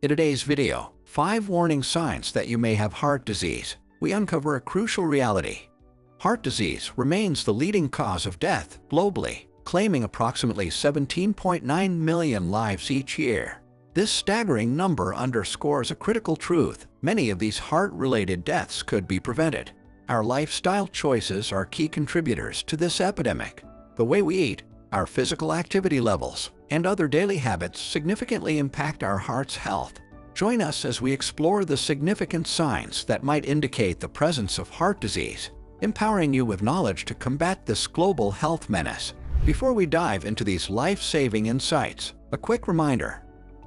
In today's video, 5 warning signs that you may have heart disease, we uncover a crucial reality. Heart disease remains the leading cause of death globally, claiming approximately 17.9 million lives each year. This staggering number underscores a critical truth: many of these heart-related deaths could be prevented. Our lifestyle choices are key contributors to this epidemic. The way we eat, our physical activity levels, and other daily habits significantly impact our heart's health. Join us as we explore the significant signs that might indicate the presence of heart disease, empowering you with knowledge to combat this global health menace. Before we dive into these life-saving insights, a quick reminder.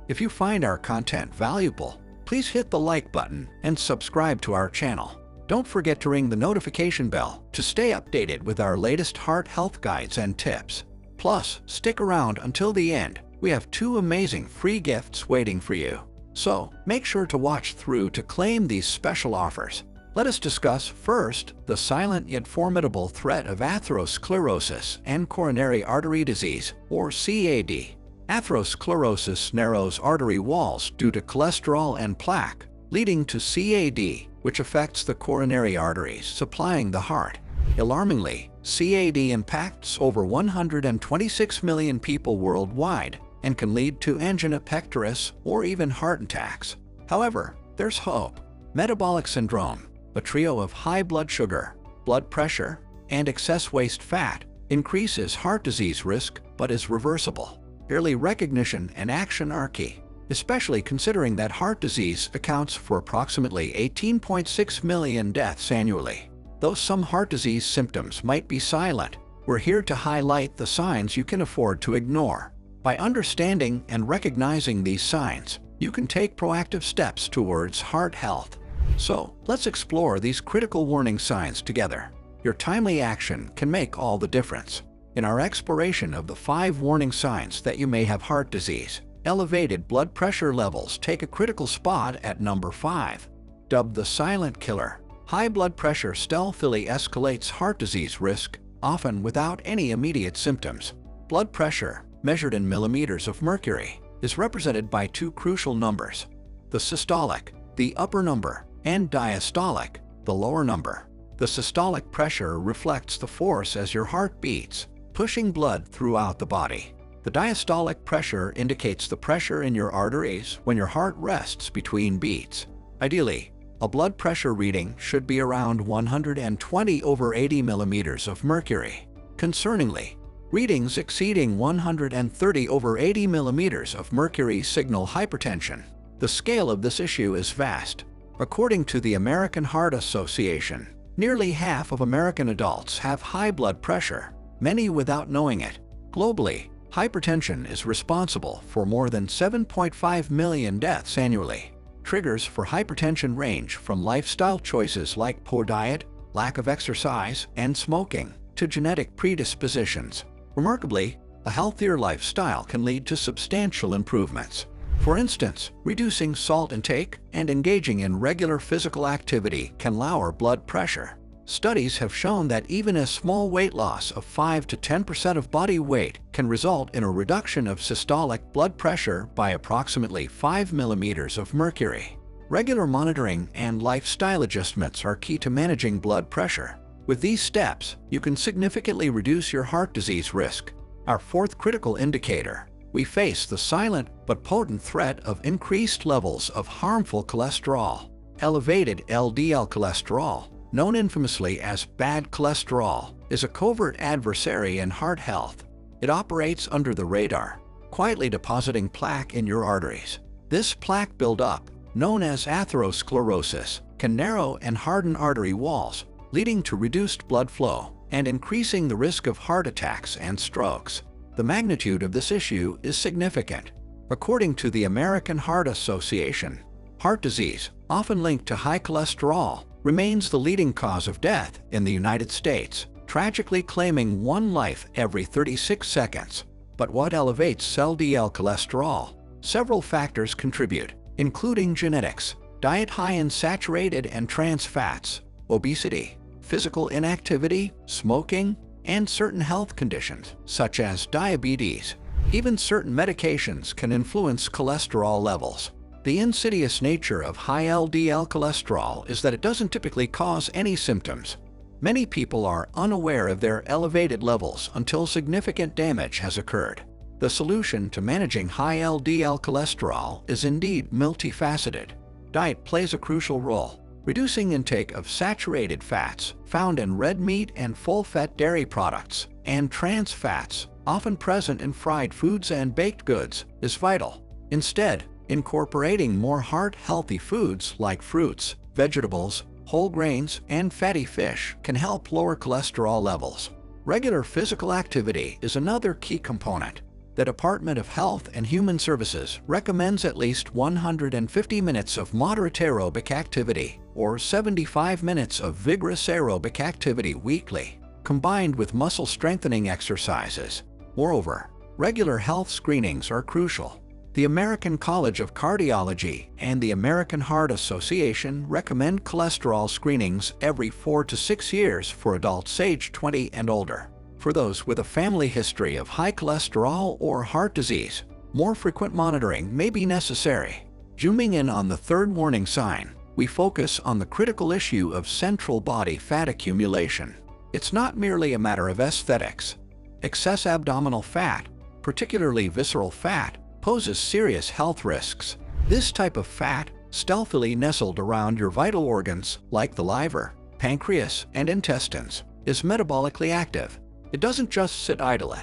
If you find our content valuable, please hit the like button and subscribe to our channel. Don't forget to ring the notification bell to stay updated with our latest heart health guides and tips. Plus, stick around until the end. We have 2 amazing free gifts waiting for you. So, make sure to watch through to claim these special offers. Let us discuss first the silent yet formidable threat of atherosclerosis and coronary artery disease, or CAD. Atherosclerosis narrows artery walls due to cholesterol and plaque, leading to CAD, which affects the coronary arteries supplying the heart. Alarmingly, CAD impacts over 126 million people worldwide and can lead to angina pectoris or even heart attacks. However, there's hope. Metabolic syndrome, a trio of high blood sugar, blood pressure, and excess waste fat, increases heart disease risk but is reversible. Early recognition and action are key, especially considering that heart disease accounts for approximately 18.6 million deaths annually. Though some heart disease symptoms might be silent, we're here to highlight the signs you can afford to ignore. By understanding and recognizing these signs, you can take proactive steps towards heart health. So, let's explore these critical warning signs together. Your timely action can make all the difference. In our exploration of the 5 warning signs that you may have heart disease, elevated blood pressure levels take a critical spot at number 5. Dubbed the silent killer, high blood pressure stealthily escalates heart disease risk, often without any immediate symptoms. Blood pressure, measured in millimeters of mercury, is represented by 2 crucial numbers: the systolic, the upper number, and diastolic, the lower number. The systolic pressure reflects the force as your heart beats, pushing blood throughout the body. The diastolic pressure indicates the pressure in your arteries when your heart rests between beats. Ideally, a blood pressure reading should be around 120/80 millimeters of mercury. Concerningly, readings exceeding 130/80 millimeters of mercury signal hypertension. The scale of this issue is vast. According to the American Heart Association, nearly half of American adults have high blood pressure, many without knowing it. Globally, hypertension is responsible for more than 7.5 million deaths annually. Triggers for hypertension range from lifestyle choices like poor diet, lack of exercise, and smoking, to genetic predispositions. Remarkably, a healthier lifestyle can lead to substantial improvements. For instance, reducing salt intake and engaging in regular physical activity can lower blood pressure. Studies have shown that even a small weight loss of 5 to 10% of body weight can result in a reduction of systolic blood pressure by approximately 5 millimeters of mercury. Regular monitoring and lifestyle adjustments are key to managing blood pressure. With these steps, you can significantly reduce your heart disease risk. Our 4th critical indicator: we face the silent but potent threat of increased levels of harmful cholesterol. Elevated LDL cholesterol, known infamously as bad cholesterol, is a covert adversary in heart health. It operates under the radar, quietly depositing plaque in your arteries. This plaque buildup, known as atherosclerosis, can narrow and harden artery walls, leading to reduced blood flow and increasing the risk of heart attacks and strokes. The magnitude of this issue is significant. According to the American Heart Association, heart disease, often linked to high cholesterol, remains the leading cause of death in the United States, tragically claiming 1 life every 36 seconds. But what elevates LDL cholesterol? Several factors contribute, including genetics, diet high in saturated and trans fats, obesity, physical inactivity, smoking, and certain health conditions, such as diabetes. Even certain medications can influence cholesterol levels. The insidious nature of high LDL cholesterol is that it doesn't typically cause any symptoms. Many people are unaware of their elevated levels until significant damage has occurred. The solution to managing high LDL cholesterol is indeed multifaceted. Diet plays a crucial role. Reducing intake of saturated fats, found in red meat and full-fat dairy products, and trans fats, often present in fried foods and baked goods, is vital. Instead, incorporating more heart-healthy foods like fruits, vegetables, whole grains, and fatty fish can help lower cholesterol levels. Regular physical activity is another key component. The Department of Health and Human Services recommends at least 150 minutes of moderate aerobic activity or 75 minutes of vigorous aerobic activity weekly, combined with muscle-strengthening exercises. Moreover, regular health screenings are crucial. The American College of Cardiology and the American Heart Association recommend cholesterol screenings every 4 to 6 years for adults aged 20 and older. For those with a family history of high cholesterol or heart disease, more frequent monitoring may be necessary. Zooming in on the third warning sign, we focus on the critical issue of central body fat accumulation. It's not merely a matter of aesthetics. Excess abdominal fat, particularly visceral fat, poses serious health risks. This type of fat, stealthily nestled around your vital organs like the liver, pancreas, and intestines, is metabolically active. It doesn't just sit idly.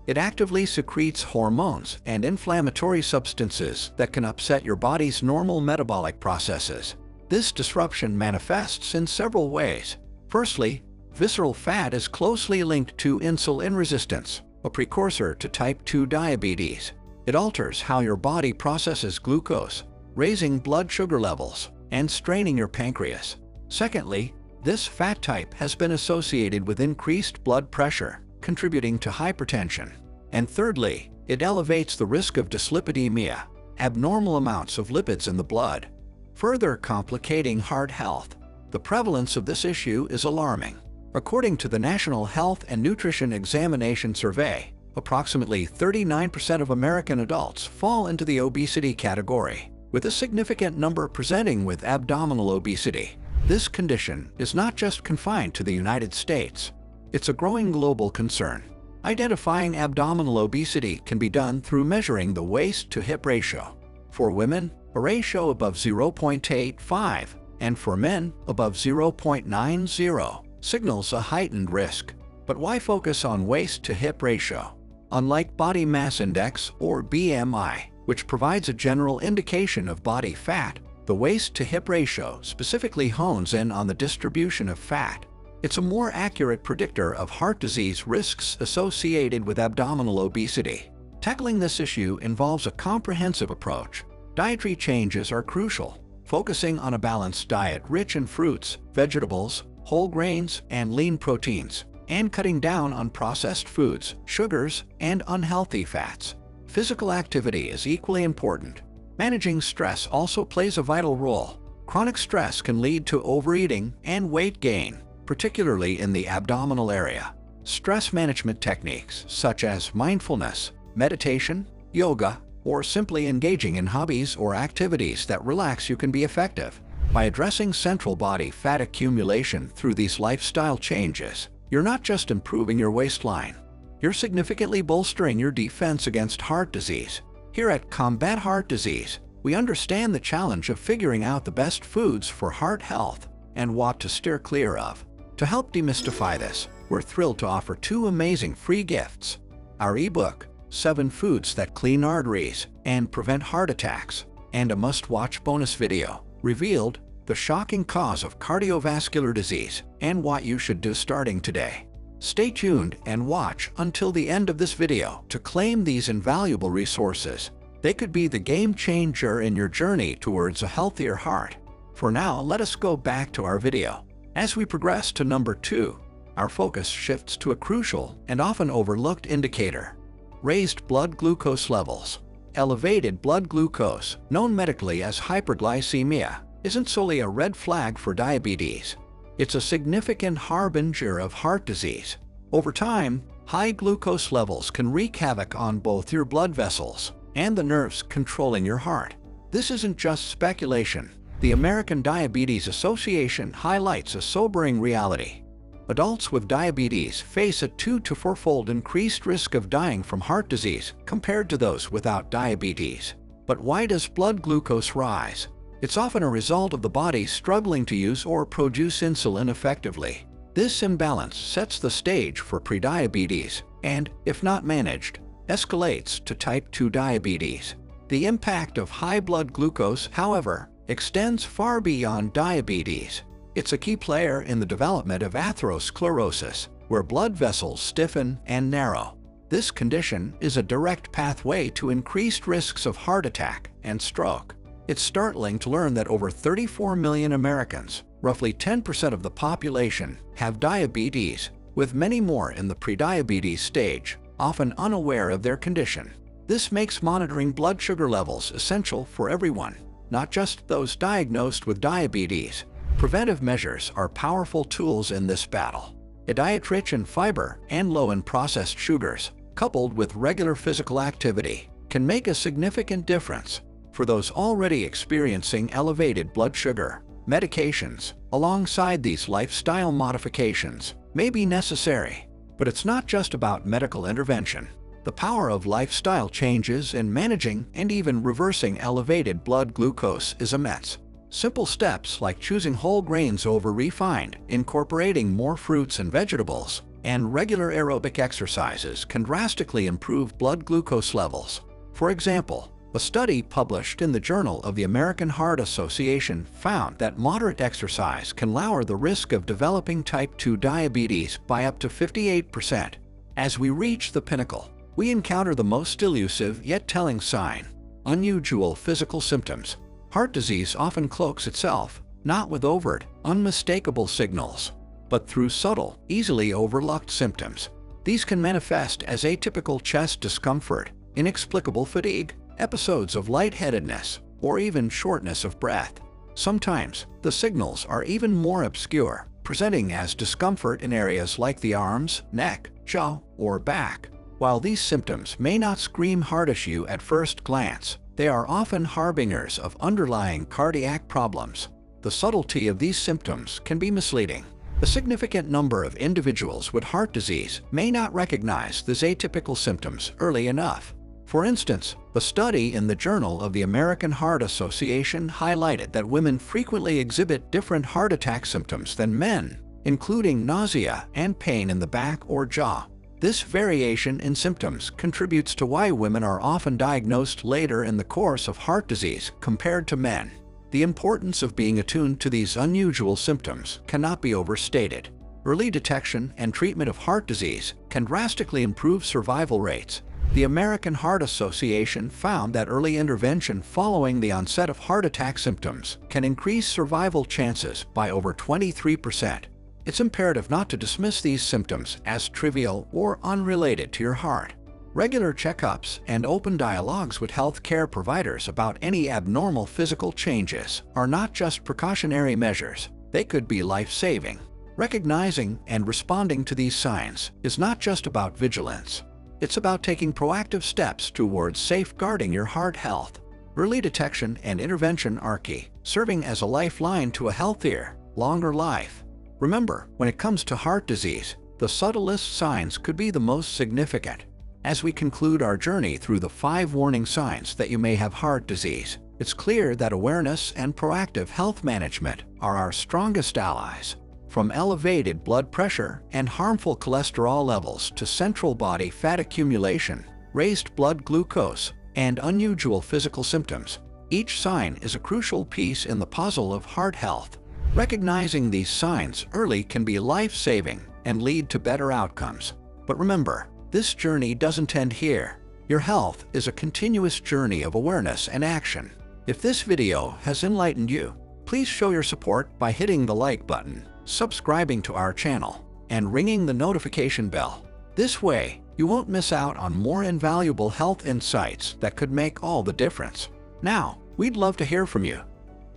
It actively secretes hormones and inflammatory substances that can upset your body's normal metabolic processes. This disruption manifests in several ways. Firstly, visceral fat is closely linked to insulin resistance, a precursor to type 2 diabetes. It alters how your body processes glucose, raising blood sugar levels and straining your pancreas. Secondly, this fat type has been associated with increased blood pressure, contributing to hypertension. And thirdly, it elevates the risk of dyslipidemia, abnormal amounts of lipids in the blood, further complicating heart health. The prevalence of this issue is alarming. According to the National Health and Nutrition Examination Survey, approximately 39% of American adults fall into the obesity category, with a significant number presenting with abdominal obesity. This condition is not just confined to the United States. It's a growing global concern. Identifying abdominal obesity can be done through measuring the waist-to-hip ratio. For women, a ratio above 0.85, and for men, above 0.90, signals a heightened risk. But why focus on waist-to-hip ratio? Unlike body mass index or BMI, which provides a general indication of body fat, the waist-to-hip ratio specifically hones in on the distribution of fat. It's a more accurate predictor of heart disease risks associated with abdominal obesity. Tackling this issue involves a comprehensive approach. Dietary changes are crucial, focusing on a balanced diet rich in fruits, vegetables, whole grains, and lean proteins, and cutting down on processed foods, sugars, and unhealthy fats. Physical activity is equally important. Managing stress also plays a vital role. Chronic stress can lead to overeating and weight gain, particularly in the abdominal area. Stress management techniques such as mindfulness, meditation, yoga, or simply engaging in hobbies or activities that relax you can be effective. By addressing central body fat accumulation through these lifestyle changes, you're not just improving your waistline, you're significantly bolstering your defense against heart disease. Here at Combat Heart Disease, we understand the challenge of figuring out the best foods for heart health and what to steer clear of. To help demystify this, we're thrilled to offer 2 amazing free gifts. Our ebook, 7 Foods That Clean Arteries and Prevent Heart Attacks, and a must-watch bonus video, revealed the shocking cause of cardiovascular disease and what you should do starting today. Stay tuned and watch until the end of this video to claim these invaluable resources. They could be the game changer in your journey towards a healthier heart. For now, let us go back to our video. As we progress to number 2, our focus shifts to a crucial and often overlooked indicator: raised blood glucose levels. Elevated blood glucose, known medically as hyperglycemia, isn't solely a red flag for diabetes. It's a significant harbinger of heart disease. Over time, high glucose levels can wreak havoc on both your blood vessels and the nerves controlling your heart. This isn't just speculation. The American Diabetes Association highlights a sobering reality. Adults with diabetes face a 2 to 4-fold increased risk of dying from heart disease compared to those without diabetes. But why does blood glucose rise? It's often a result of the body struggling to use or produce insulin effectively. This imbalance sets the stage for prediabetes and, if not managed, escalates to type 2 diabetes. The impact of high blood glucose, however, extends far beyond diabetes. It's a key player in the development of atherosclerosis, where blood vessels stiffen and narrow. This condition is a direct pathway to increased risks of heart attack and stroke. It's startling to learn that over 34 million Americans, roughly 10% of the population, have diabetes, with many more in the prediabetes stage, often unaware of their condition. This makes monitoring blood sugar levels essential for everyone, not just those diagnosed with diabetes. Preventive measures are powerful tools in this battle. A diet rich in fiber and low in processed sugars, coupled with regular physical activity, can make a significant difference. For those already experiencing elevated blood sugar, medications, alongside these lifestyle modifications, may be necessary. But it's not just about medical intervention. The power of lifestyle changes in managing and even reversing elevated blood glucose is immense. Simple steps like choosing whole grains over refined, incorporating more fruits and vegetables, and regular aerobic exercises can drastically improve blood glucose levels. For example, a study published in the Journal of the American Heart Association found that moderate exercise can lower the risk of developing type 2 diabetes by up to 58%. As we reach the pinnacle, we encounter the most elusive yet telling sign: unusual physical symptoms. Heart disease often cloaks itself, not with overt, unmistakable signals, but through subtle, easily overlooked symptoms. These can manifest as atypical chest discomfort, inexplicable fatigue, episodes of lightheadedness, or even shortness of breath. Sometimes, the signals are even more obscure, presenting as discomfort in areas like the arms, neck, jaw, or back. While these symptoms may not scream heart issue at first glance, they are often harbingers of underlying cardiac problems. The subtlety of these symptoms can be misleading. A significant number of individuals with heart disease may not recognize these atypical symptoms early enough. For instance, a study in the Journal of the American Heart Association highlighted that women frequently exhibit different heart attack symptoms than men, including nausea and pain in the back or jaw. This variation in symptoms contributes to why women are often diagnosed later in the course of heart disease compared to men. The importance of being attuned to these unusual symptoms cannot be overstated. Early detection and treatment of heart disease can drastically improve survival rates. The American Heart Association found that early intervention following the onset of heart attack symptoms can increase survival chances by over 23%. It's imperative not to dismiss these symptoms as trivial or unrelated to your heart. Regular checkups and open dialogues with healthcare providers about any abnormal physical changes are not just precautionary measures, they could be life-saving. Recognizing and responding to these signs is not just about vigilance. It's about taking proactive steps towards safeguarding your heart health. Early detection and intervention are key, serving as a lifeline to a healthier, longer life. Remember, when it comes to heart disease, the subtlest signs could be the most significant. As we conclude our journey through the 5 warning signs that you may have heart disease, it's clear that awareness and proactive health management are our strongest allies. From elevated blood pressure and harmful cholesterol levels to central body fat accumulation, raised blood glucose, and unusual physical symptoms, each sign is a crucial piece in the puzzle of heart health. Recognizing these signs early can be life-saving and lead to better outcomes. But remember, this journey doesn't end here. Your health is a continuous journey of awareness and action. If this video has enlightened you, please show your support by hitting the like button, subscribing to our channel, and ringing the notification bell. This way, you won't miss out on more invaluable health insights that could make all the difference. Now, we'd love to hear from you.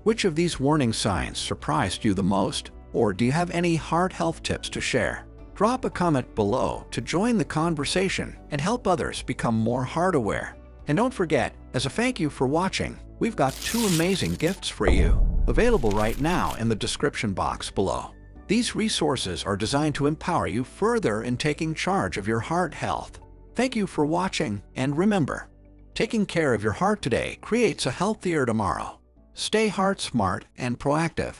Which of these warning signs surprised you the most, or do you have any heart health tips to share? Drop a comment below to join the conversation and help others become more heart aware. And don't forget, as a thank you for watching, we've got 2 amazing gifts for you, available right now in the description box below. These resources are designed to empower you further in taking charge of your heart health. Thank you for watching, and remember, taking care of your heart today creates a healthier tomorrow. Stay heart smart and proactive.